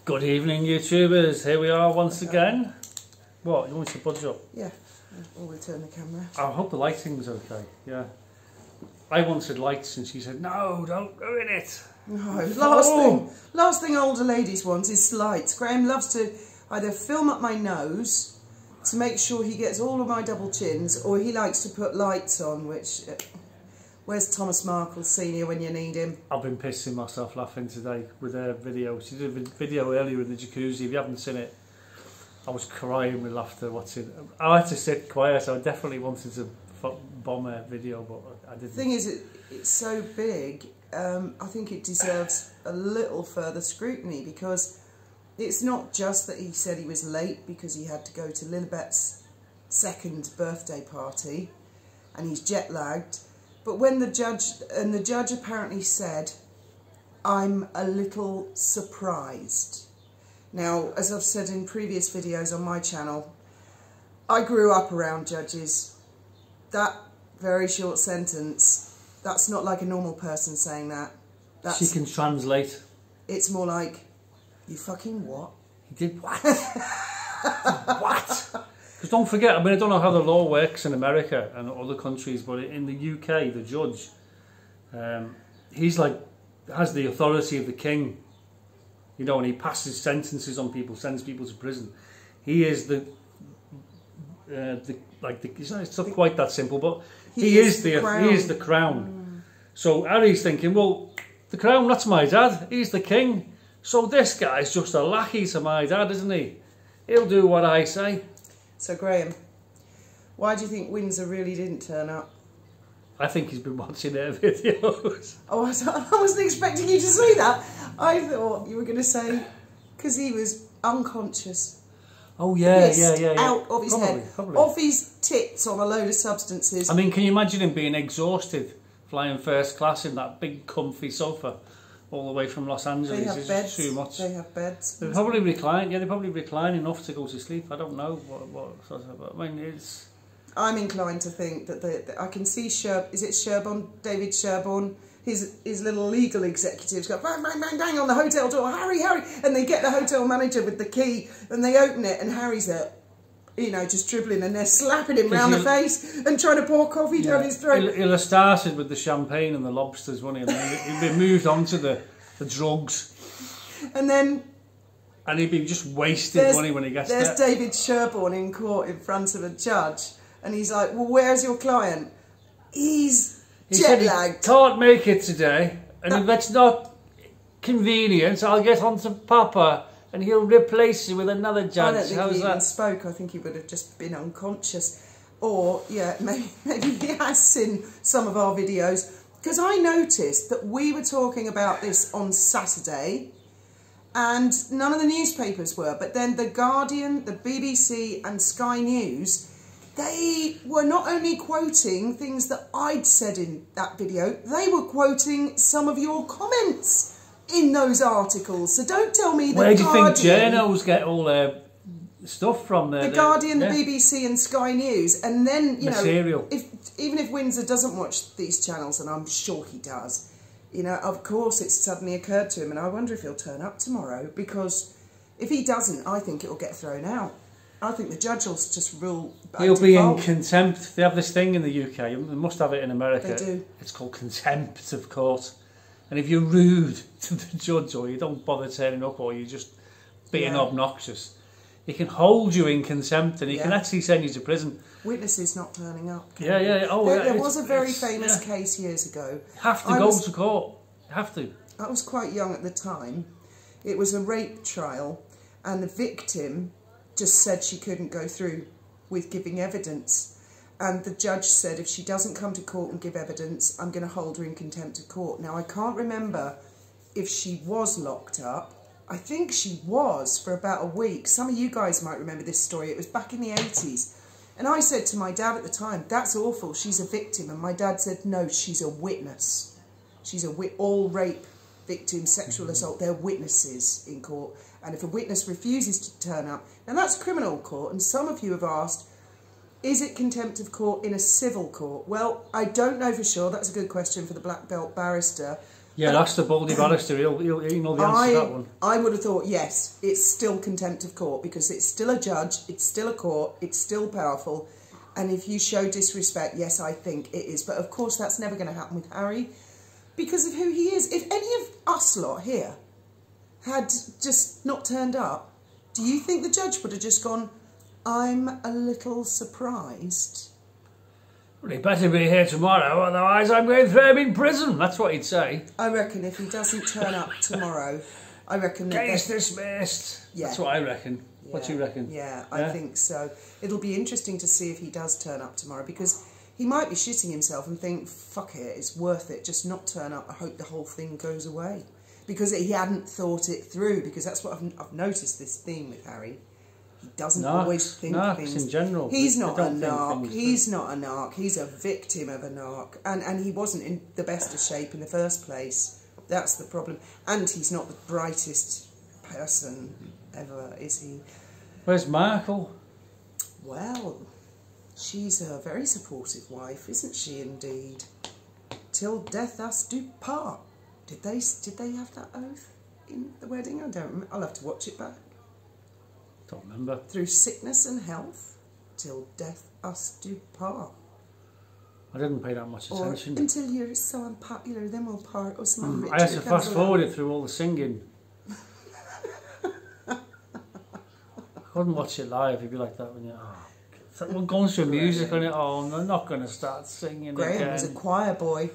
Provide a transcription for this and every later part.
Good evening, YouTubers. Here we are once again. What, you want to budge up? Yeah, or we'll turn the camera. I hope the lighting's okay, yeah. I wanted lights and she said, no, don't ruin it. No, last thing older ladies want is lights. Graham loves to either film up my nose to make sure he gets all of my double chins, or he likes to put lights on, which... Where's Thomas Markle Senior when you need him? I've been pissing myself laughing today with her video. She did a video earlier in the jacuzzi. If you haven't seen it, I was crying with laughter watching. I had to sit quiet. I definitely wanted to bomb her video, but I didn't. The thing is, it's so big, I think it deserves a little further scrutiny, because it's not just that he said he was late because he had to go to Lilibet's second birthday party and he's jet lagged. But when the judge apparently said, I'm a little surprised. Now, as I've said in previous videos on my channel, I grew up around judges. That very short sentence, that's not like a normal person saying that. She can translate. It's more like, you fucking what? He did what? What? Because don't forget, I mean, I don't know how the law works in America and other countries, but in the UK, the judge, he's like, has the authority of the king, you know, and he passes sentences on people, sends people to prison. He is it's not quite that simple, but he is the crown. So Harry's thinking, well, the crown, that's my dad, he's the king. So this guy's just a lackey to my dad, isn't he? He'll do what I say. So Graham, why do you think Windsor really didn't turn up? I think he's been watching their videos. Oh, I wasn't expecting you to say that. I thought you were going to say because he was unconscious. Oh yeah, yeah. Out of his head, off his tits on a load of substances. I mean, can you imagine him being exhausted, flying first class in that big comfy sofa, all the way from Los Angeles? They have beds. Too much. They have beds. They probably recline. Yeah, they probably recline enough to go to sleep. I don't know what sort of. I mean, it's. I'm inclined to think that I can see David Sherborne, his little legal executives go bang, bang, bang, bang on the hotel door, Harry, and they get the hotel manager with the key and they open it and Harry's there, you know, just dribbling, and they're slapping him round the face and trying to pour coffee down his throat. He'll have started with the champagne and the lobsters, won't he? And then he'll be moved on to the drugs. And he'd be just wasted money when he gets there. There's David Sherborne in court in front of a judge. And he's like, well, where's your client? He's jet-lagged. He can't make it today. And if that's not convenient, I'll get on to Papa and he'll replace you with another judge. I don't think he even spoke. I think he would have just been unconscious. Or, yeah, maybe he has seen some of our videos. Because I noticed that we were talking about this on Saturday and none of the newspapers were. But then The Guardian, the BBC and Sky News, they were not only quoting things that I'd said in that video, they were quoting some of your comments in those articles. So don't tell me Where do you think journos get all their stuff from? The Guardian, the BBC and Sky News. And then, you know, even if Windsor doesn't watch these channels, and I'm sure he does, you know, of course it's suddenly occurred to him, and I wonder if he'll turn up tomorrow, because if he doesn't, I think it'll get thrown out. I think the judge will just rule. He'll be in contempt. They have this thing in the UK. They must have it in America. They do. It's called contempt of court. And if you're rude to the judge, or you don't bother turning up, or you're just being obnoxious, he can hold you in contempt, and he can actually send you to prison. Witnesses not turning up. Yeah. Oh, there was a very famous case years ago. You have to go to court. You have to. I was quite young at the time. It was a rape trial, and the victim just said she couldn't go through with giving evidence. And the judge said, if she doesn't come to court and give evidence, I'm going to hold her in contempt of court. Now, I can't remember if she was locked up. I think she was for about a week. Some of you guys might remember this story. It was back in the 80s. And I said to my dad at the time, that's awful, she's a victim. And my dad said, no, she's a witness. All rape victims, sexual assault, they're witnesses in court. And if a witness refuses to turn up, now that's criminal court, and some of you have asked, is it contempt of court in a civil court? Well, I don't know for sure. That's a good question for the black belt barrister. Yeah, that's the Baldy barrister. He'll know the answer to that one. I would have thought, yes, it's still contempt of court because it's still a judge, it's still a court, it's still powerful. And if you show disrespect, yes, I think it is. But of course, that's never going to happen with Harry because of who he is. If any of us lot here had just not turned up, do you think the judge would have just gone, I'm a little surprised? Well, he better be here tomorrow, otherwise I'm going to throw him in prison. That's what he'd say. I reckon if he doesn't turn up tomorrow, I reckon that... Case dismissed. Yeah. That's what I reckon. Yeah. What do you reckon? Yeah, I think so. It'll be interesting to see if he does turn up tomorrow because he might be shitting himself and think, fuck it, it's worth it, just not turn up. I hope the whole thing goes away. Because he hadn't thought it through, because that's what I've noticed this theme with Harry. He doesn't always think things. In general. He's not a narc. He's not a narc. He's a victim of a narc. And he wasn't in the best of shape in the first place. That's the problem. And he's not the brightest person ever, is he? Where's Markle? Well, she's a very supportive wife, isn't she indeed? Till death us do part. Did they have that oath in the wedding? I don't remember. I'll have to watch it back. Don't remember. Through sickness and health, till death us do part. I didn't pay that much attention. Or until you're so unpopular, then we'll part. Or something. I had to fast forward it through all the singing. I couldn't watch it live. It'd be like that when you. We're going through music on it. Oh, they're not going to start singing Graham again. was a choir boy.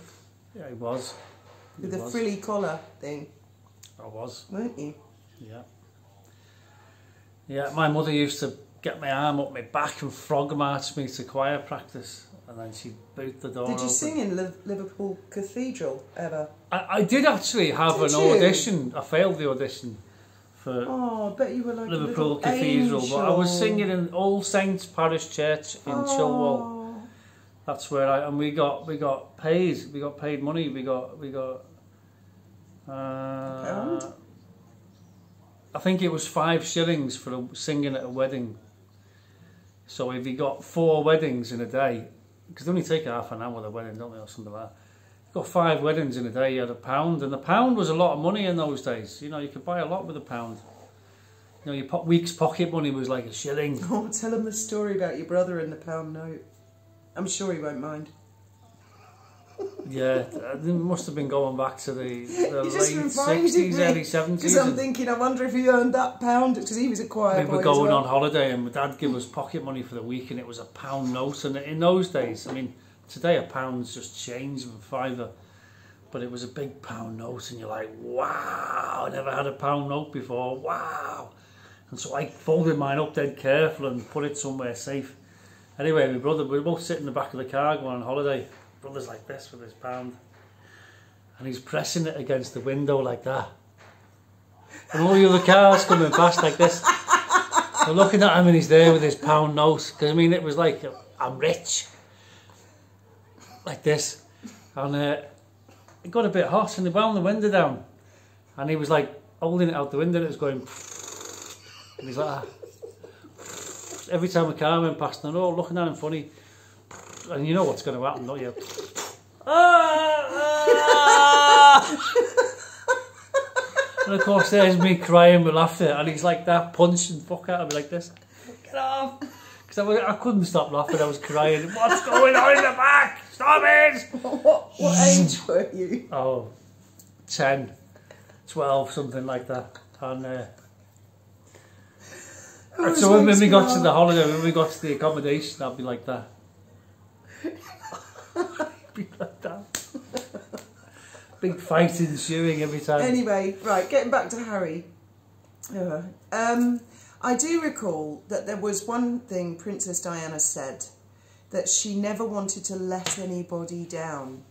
Yeah, he was. With the frilly collar thing. I was. Weren't you? Yeah. Yeah, my mother used to get my arm up my back and frog march me to choir practice, and then she'd boot the door open. Did you sing in Liverpool Cathedral ever? I did actually have an audition. I failed the audition for I bet you were like Liverpool a Cathedral, angel. but I was singing in All Saints Parish Church in Chilwell. That's where we got paid. We got paid money. We got pound? I think it was 5 shillings for singing at a wedding. So if you got 4 weddings in a day, because they only take half an hour the wedding, don't they, or something like that. If you got 5 weddings in a day, you had £1, and £1 was a lot of money in those days. You know, you could buy a lot with £1. You know, your week's pocket money was like a shilling. Oh, tell him the story about your brother and the £1 note. I'm sure he won't mind. Yeah, it must have been going back to the late 60s, early 70s. Because I'm thinking, I wonder if he earned that £1, because he was a choir boy. We were going on holiday and my dad gave us pocket money for the week, and it was a £1 note. And in those days, I mean, today £1's just change of a £5, but it was a big £1 note, and you're like, wow, I never had a £1 note before, wow. And so I folded mine up dead careful and put it somewhere safe. Anyway, my brother, we were both sitting in the back of the car going on holiday. Brother's like this with his £1, and he's pressing it against the window like that, and all the other cars coming past like this. We're looking at him, and he's there with his £1 note, because I mean it was like, I'm rich, like this. And it got a bit hot, and they wound the window down, and he was like holding it out the window, and it was going, and he's like that. Every time a car went past, and they're all looking at him funny. And you know what's going to happen, don't you? And of course there's me crying with laughter, and he's like that, punching fuck out of me like this. Get off! Because I couldn't stop laughing, I was crying. What's going on in the back? Stop it! What age were you? Oh, 10, 12, something like that. And so when we got to the holiday, when we got to the accommodation, I'd be like that. Be like that. Big fight ensuing every time. Anyway, right, getting back to Harry. I do recall that there was one thing Princess Diana said, that she never wanted to let anybody down.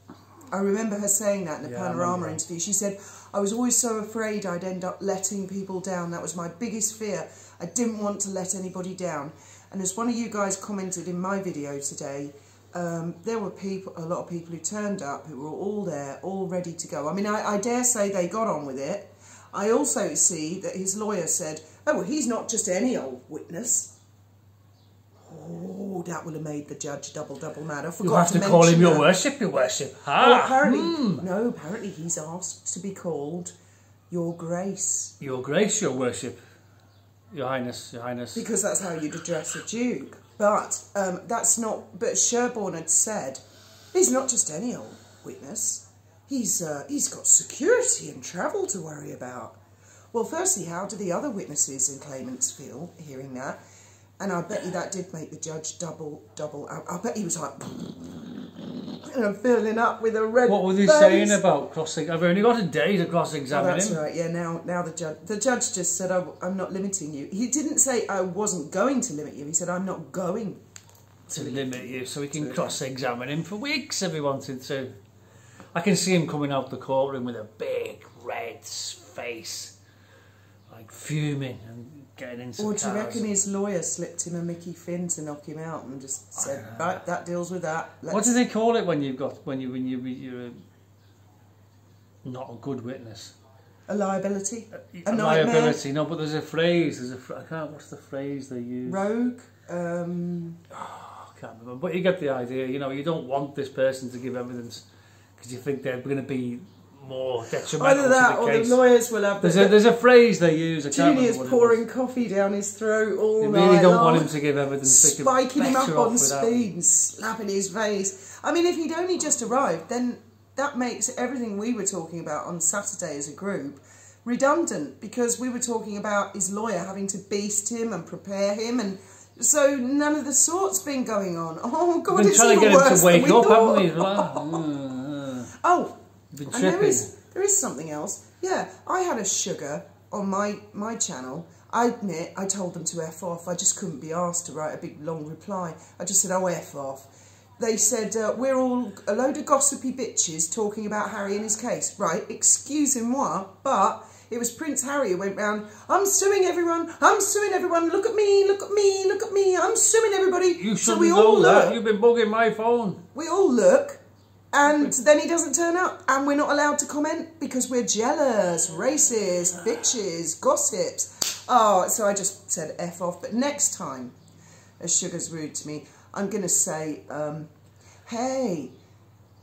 I remember her saying that in a Panorama interview. She said, I was always so afraid I'd end up letting people down. That was my biggest fear. I didn't want to let anybody down. And as one of you guys commented in my video today, there were a lot of people who turned up, who were all there, all ready to go. I mean, I dare say they got on with it. I also see that his lawyer said, oh, well, he's not just any old witness. Oh, Oh, that would have made the judge double mad. I You forgot have to call him mention your that. worship, your worship. Oh, Ah, apparently, no, apparently he's asked to be called Your Grace. Your Grace, your worship. Your Highness, your Highness. Because that's how you'd address a duke. But that's not. But Sherborne had said he's not just any old witness. He's got security and travel to worry about. Well, firstly, how do the other witnesses and claimants feel hearing that? And I bet you that did make the judge double. I bet he was like, and I'm filling up with a red. What were they face. saying about crossing? I've only got a day to cross-examine Oh, that's him. right. Yeah. Now the judge just said, I'm not limiting you. He didn't say I wasn't going to limit you. He said I'm not going To limit you, so we can cross-examine him for weeks if he wanted to. I can see him coming out the courtroom with a big red face, like fuming and getting into Or do you cars. reckon his lawyer slipped him a Mickey Finn to knock him out and just said, right, that deals with that. What do they call it when you're not a good witness? A liability? A nightmare? liability. No, but there's a phrase. I can't. What's the phrase they use? Rogue? I can't remember. But you get the idea. You know, you don't want this person to give evidence because you think they're going to be more detrimental Either that to the or case. the lawyers will have... There's a phrase they use. I can't Junior's remember what it pouring was. coffee down his throat all They night really don't long, want him to give evidence. They could spiking him up better off on without speed and slapping his face. I mean, if he'd only just arrived, then that makes everything we were talking about on Saturday as a group redundant, because we were talking about his lawyer having to beast him and prepare him, and so none of the sort's been going on. Oh, God, We've been it's trying to even get him worse to wake than we up, thought. haven't we? Like, Oh, You've been and there tripping. is something else. Yeah, I had a sugar on my channel. I admit, I told them to F off. I just couldn't be asked to write a big long reply. I just said, oh, F off. They said, we're all a load of gossipy bitches talking about Harry and his case. Right, excusez-moi, but it was Prince Harry who went round, I'm suing everyone, look at me, I'm suing everybody. You So shouldn't we all know that. look. You've been bugging my phone. We all look, and then he doesn't turn up, and we're not allowed to comment because we're jealous, racist, bitches, gossips. Oh, so I just said F off. But next time, as Sugar's rude to me, I'm going to say, hey,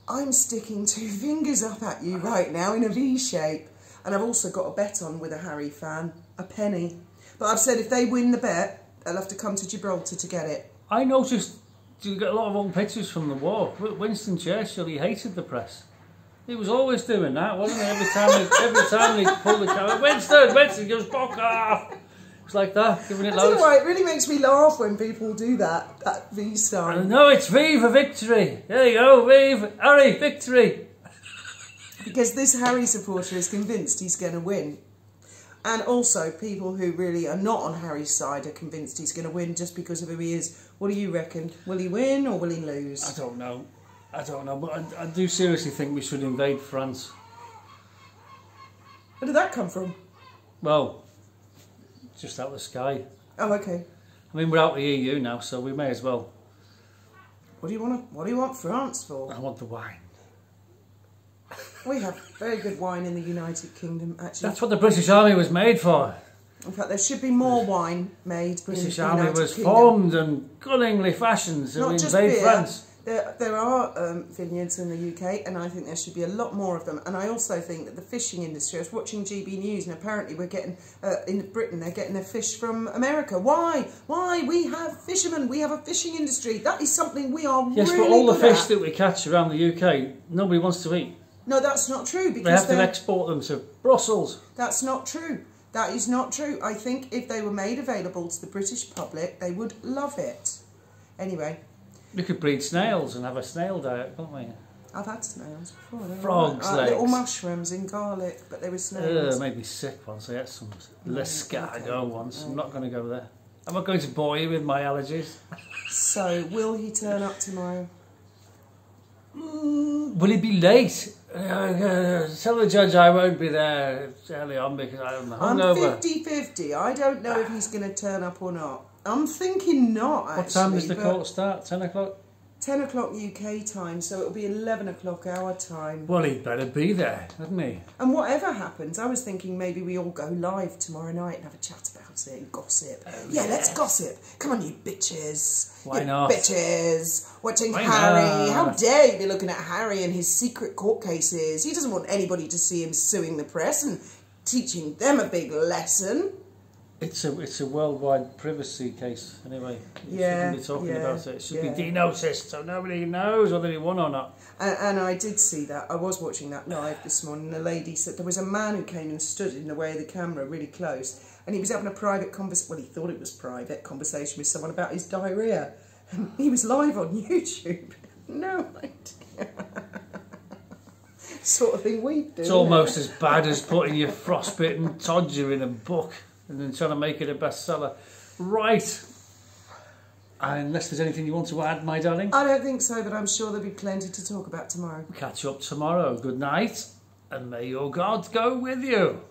I'm sticking 2 fingers up at you right now in a V shape. And I've also got a bet on with a Harry fan, a penny. But I've said if they win the bet, they'll have to come to Gibraltar to get it. I noticed you get a lot of old pictures from the war. Winston Churchill, he hated the press. He was always doing that, wasn't he? Every time he pulled the camera, Winston goes, fuck off. It's like that, giving it I don't loads. know why, it really makes me laugh when people do that V sign. No, it's V for victory. There you go, V for Harry, victory. Because this Harry supporter is convinced he's going to win. And also, people who really are not on Harry's side are convinced he's going to win just because of who he is. What do you reckon? Will he win or will he lose? I don't know, but I do seriously think we should invade France. Where did that come from? Well, just out of the sky. Oh, okay. I mean, we're out of the EU now, so we may as well. What do you want France for? I want the wine. We have very good wine in the United Kingdom, actually. That's what the British Army was made for. In fact, there should be more wine made British in the Army United was Kingdom. formed in cunningly fashions to Not just invade beer. France. There are vineyards in the UK, and I think there should be a lot more of them. And I also think that the fishing industry, I was watching GB News, and apparently we're getting, in Britain, they're getting their fish from America. Why? Why? We have fishermen, we have a fishing industry. That is something we are Yes, really but all the good fish at. that we catch around the UK, nobody wants to eat. No, that's not true. They Because have to export them to Brussels. that's not true. That is not true. I think if they were made available to the British public, they would love it. Anyway. We could breed snails and have a snail diet, couldn't we? I've had snails before. They were Frogs' all right. Little legs. mushrooms in garlic, but they were snails. Made me sick once. I ate some okay. Lescargot once. I'm not going to go there. I'm not going to bore you with my allergies. So, will he turn up tomorrow? Will he be late? Tell the judge I won't be there early on because I'm hungover. I'm 50-50. I don't know if he's going to turn up or not. I'm thinking not, actually. What time does the court start? 10 o'clock? 10 o'clock UK time, so it'll be 11 o'clock our time. Well, he'd better be there, hadn't he? And whatever happens, I was thinking maybe we all go live tomorrow night and have a chat about it and gossip. Yeah, let's gossip. Come on, you bitches. Why you not? Bitches. Watching Why Harry. not? How dare you be looking at Harry and his secret court cases. He doesn't want anybody to see him suing the press and teaching them a big lesson. It's a worldwide privacy case, anyway. You Yeah, shouldn't be talking about it. It should yeah. be denoticed, so nobody knows whether he won or not. And I did see that. I was watching that live this morning. The lady said there was a man who came and stood in the way of the camera really close, and he was having a private conversation, well, he thought it was private, conversation with someone about his diarrhoea. And he was live on YouTube. No idea. Sort of thing we do. It's almost as bad as putting your frostbitten Todger in a book and then trying to make it a bestseller. Right. Unless there's anything you want to add, my darling. I don't think so, but I'm sure there'll be plenty to talk about tomorrow. Catch you up tomorrow. Good night, and may your God go with you.